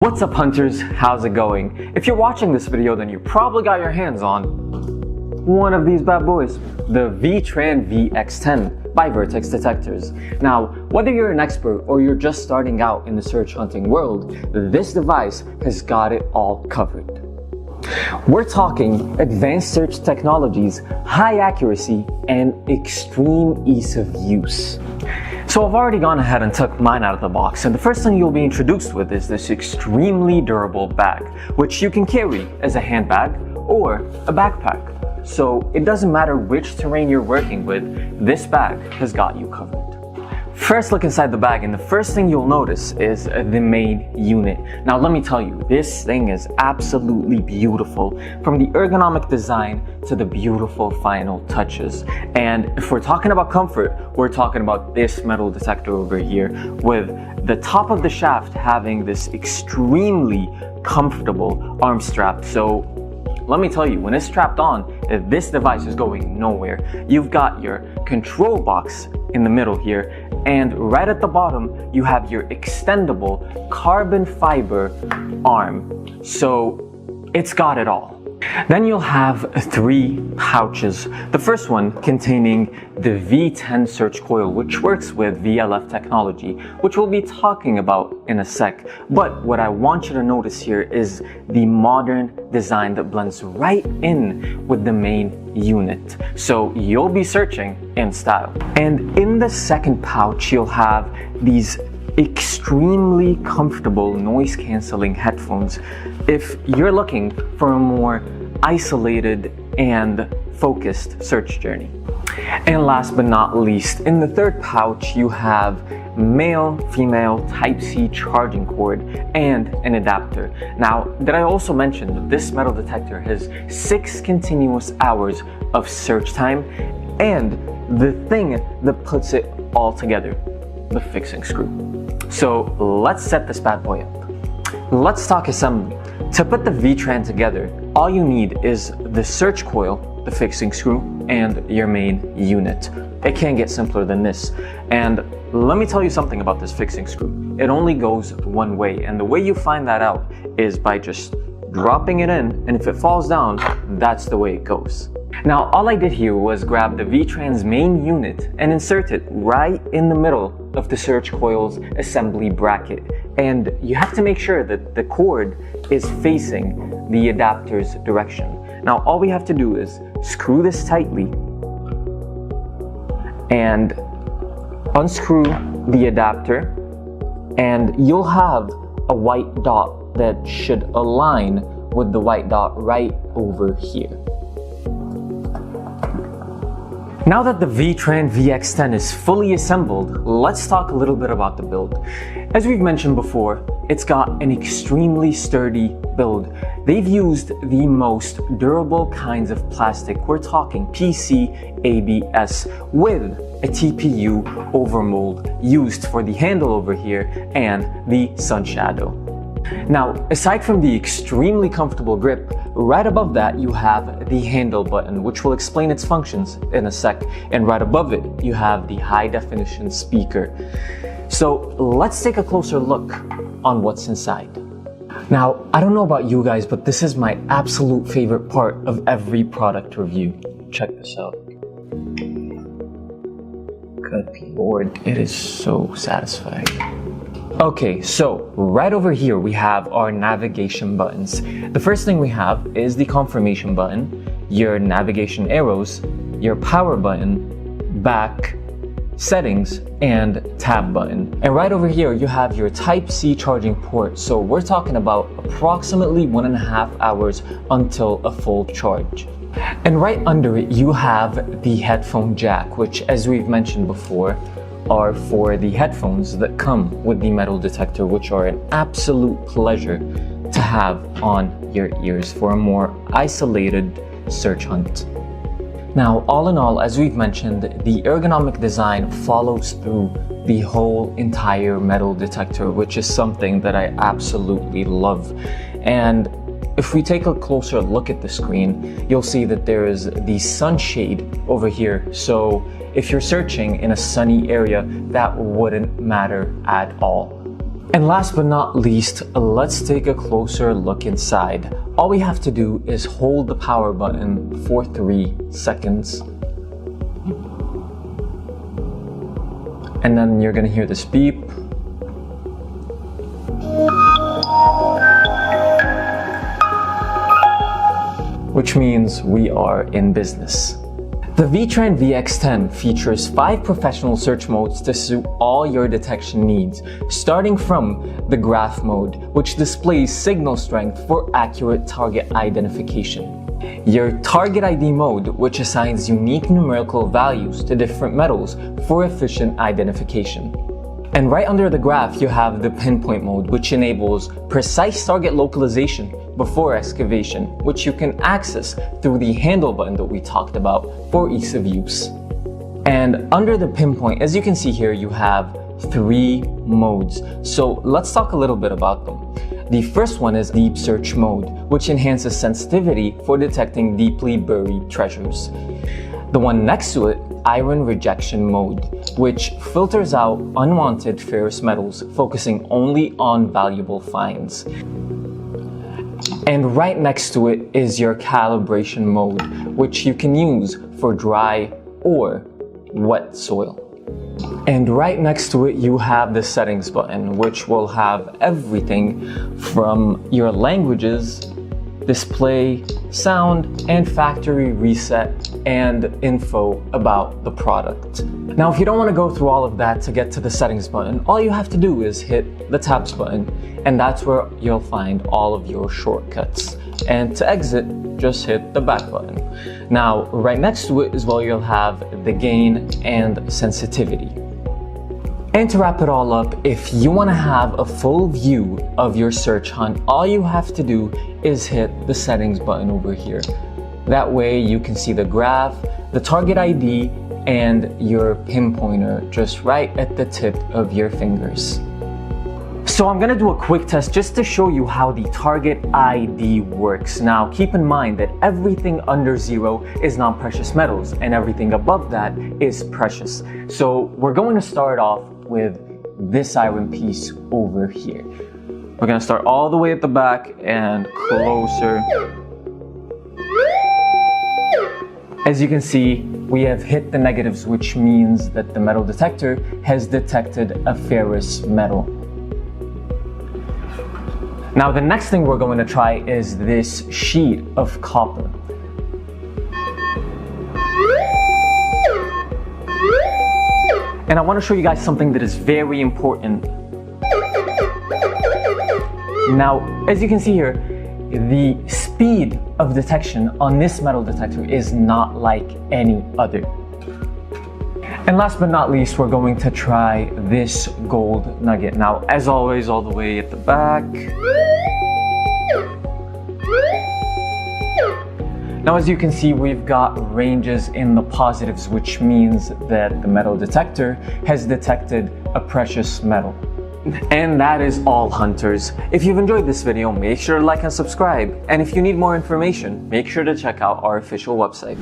What's up, hunters? How's it going? If you're watching this video, then you probably got your hands on one of these bad boys, the Veteran VX10 by Vertex Detectors. Now, whether you're an expert or you're just starting out in the search hunting world, this device has got it all covered. We're talking advanced search technologies, high accuracy, and extreme ease of use. So I've already gone ahead and took mine out of the box, and the first thing you'll be introduced with is this extremely durable bag, which you can carry as a handbag or a backpack. So it doesn't matter which terrain you're working with, this bag has got you covered. First, look inside the bag, and the first thing you'll notice is the main unit. Now let me tell you, this thing is absolutely beautiful, from the ergonomic design to the beautiful final touches. And if we're talking about comfort, we're talking about this metal detector over here, with the top of the shaft having this extremely comfortable arm strap. So let me tell you, when it's strapped on, this device is going nowhere. You've got your control box in the middle here, and right at the bottom you have your extendable carbon fiber arm. So it's got it all. Then you'll have 3 pouches. The first one containing the V10 search coil, which works with VLF technology, which we'll be talking about in a sec. But what I want you to notice here is the modern design that blends right in with the main unit. So you'll be searching in style. And in the second pouch, you'll have these extremely comfortable noise-canceling headphones if you're looking for a more isolated and focused search journey. And last but not least, in the third pouch, you have male-female Type-C charging cord and an adapter. Now, did I also mention that this metal detector has 6 continuous hours of search time, and the thing that puts it all together, the fixing screw. So let's set this bad boy up. Let's talk assembly. To put the Veteran together, all you need is the search coil, the fixing screw, and your main unit. It can't get simpler than this. And let me tell you something about this fixing screw. It only goes one way, and the way you find that out is by just dropping it in, and if it falls down, that's the way it goes. Now, all I did here was grab the Vetran's main unit and insert it right in the middle of the search coil's assembly bracket. And you have to make sure that the cord is facing the adapter's direction. Now, all we have to do is screw this tightly and unscrew the adapter, and you'll have a white dot that should align with the white dot right over here. Now that the Veteran VX10 is fully assembled, let's talk a little bit about the build. As we've mentioned before, it's got an extremely sturdy build. They've used the most durable kinds of plastic. We're talking PC, ABS, with a TPU overmold used for the handle over here and the sun shadow. Now, aside from the extremely comfortable grip, right above that you have the handle button, which will explain its functions in a sec, and right above it you have the high definition speaker. So let's take a closer look on what's inside. Now, I don't know about you guys, but this is my absolute favorite part of every product review. Check this out. Good Lord, it is so satisfying. Okay, so right over here we have our navigation buttons. The first thing we have is the confirmation button, your navigation arrows, your power button, back, settings, and tab button. And right over here you have your Type-C charging port. So we're talking about approximately 1.5 hours until a full charge. And right under it you have the headphone jack, which, as we've mentioned before, are for the headphones that come with the metal detector, which are an absolute pleasure to have on your ears for a more isolated search hunt. Now, all in all, as we've mentioned, the ergonomic design follows through the whole entire metal detector, which is something that I absolutely love. And if we take a closer look at the screen, you'll see that there is the sunshade over here. So if you're searching in a sunny area, that wouldn't matter at all. And last but not least, let's take a closer look inside. All we have to do is hold the power button for 3 seconds. And then you're gonna hear this beep. Which means we are in business. The Veteran VX10 features 5 professional search modes to suit all your detection needs, starting from the graph mode, which displays signal strength for accurate target identification. Your target ID mode, which assigns unique numerical values to different metals for efficient identification. And right under the graph, you have the pinpoint mode, which enables precise target localization before excavation, which you can access through the handle button that we talked about for ease of use. And under the pinpoint, as you can see here, you have 3 modes. So let's talk a little bit about them. The first one is deep search mode, which enhances sensitivity for detecting deeply buried treasures. The one next to it, iron rejection mode, which filters out unwanted ferrous metals, focusing only on valuable finds. And right next to it is your calibration mode, which you can use for dry or wet soil. And right next to it, you have the settings button, which will have everything from your languages, display, sound, and factory reset, and info about the product. Now, if you don't want to go through all of that to get to the settings button, all you have to do is hit the tabs button, and that's where you'll find all of your shortcuts. And to exit, just hit the back button. Now, right next to it is where you'll have the gain and sensitivity. And to wrap it all up, if you want to have a full view of your search hunt, all you have to do is hit the settings button over here. That way you can see the graph, the target ID, and your pinpointer just right at the tip of your fingers. So I'm gonna do a quick test just to show you how the target ID works. Now keep in mind that everything under 0 is non-precious metals and everything above that is precious. So we're going to start off with this iron piece over here. We're gonna start all the way at the back and closer. As you can see, we have hit the negatives, which means that the metal detector has detected a ferrous metal. Now the next thing we're going to try is this sheet of copper. And I want to show you guys something that is very important. Now, as you can see here, the speed of detection on this metal detector is not like any other. And last but not least, we're going to try this gold nugget. Now, as always, all the way at the back. Now, as you can see, we've got ranges in the positives, which means that the metal detector has detected a precious metal. And that is all, hunters. If you've enjoyed this video, make sure to like and subscribe. And if you need more information, make sure to check out our official website.